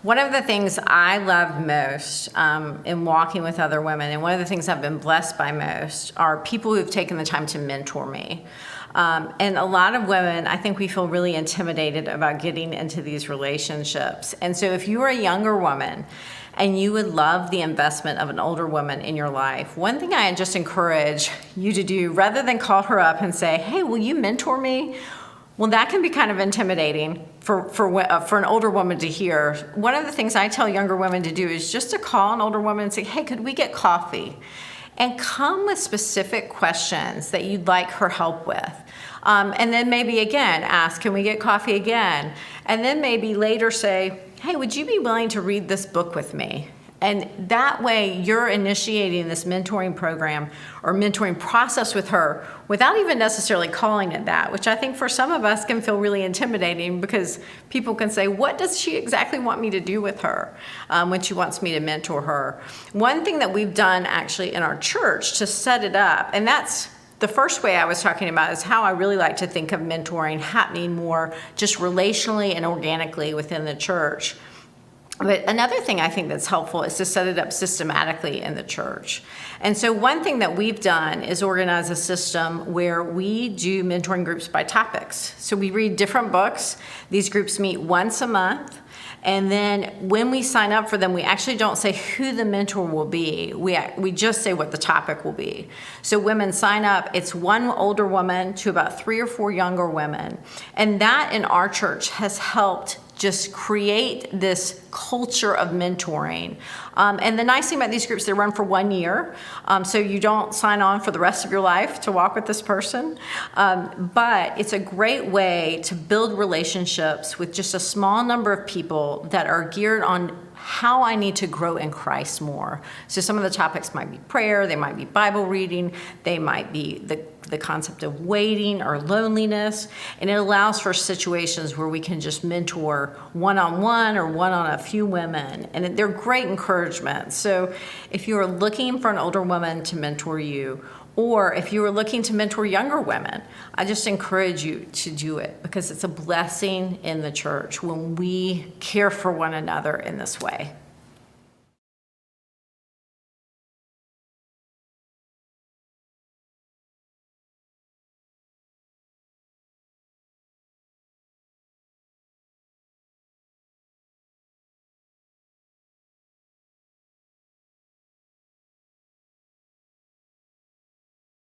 One of the things I love most in walking with other women, and one of the things I've been blessed by most, are people who've taken the time to mentor me. And a lot of women, I think we feel really intimidated about getting into these relationships. And so if you are a younger woman and you would love the investment of an older woman in your life, one thing I just encourage you to do, rather than call her up and say, hey, will you mentor me? Well, that can be kind of intimidating for an older woman to hear. One of the things I tell younger women to do is just to call an older woman and say, hey, could we get coffee? And come with specific questions that you'd like her help with. And then maybe again, ask, can we get coffee again? And then maybe later say, hey, would you be willing to read this book with me? And that way you're initiating this mentoring program or mentoring process with her without even necessarily calling it that, which I think for some of us can feel really intimidating because people can say, what does she exactly want me to do with her when she wants me to mentor her? One thing that we've done actually in our church to set it up, and that's the first way I was talking about, is how I really like to think of mentoring happening more just relationally and organically within the church. But another thing I think that's helpful is to set it up systematically in the church. And so one thing that we've done is organize a system where we do mentoring groups by topics. So we read different books. These groups meet once a month. And then when we sign up for them, we actually don't say who the mentor will be. We just say what the topic will be. So women sign up. It's one older woman to about 3 or 4 younger women. And that in our church has helped just create this culture of mentoring. And the nice thing about these groups, they run for 1 year. So you don't sign on for the rest of your life to walk with this person. But it's a great way to build relationships with just a small number of people that are geared on how I need to grow in Christ more. So some of the topics might be prayer, they might be Bible reading, they might be the concept of waiting or loneliness, and it allows for situations where we can just mentor one-on-one or one on a few women, and they're great encouragement. So if you're looking for an older woman to mentor you, or if you are looking to mentor younger women, I just encourage you to do it because it's a blessing in the church when we care for one another in this way.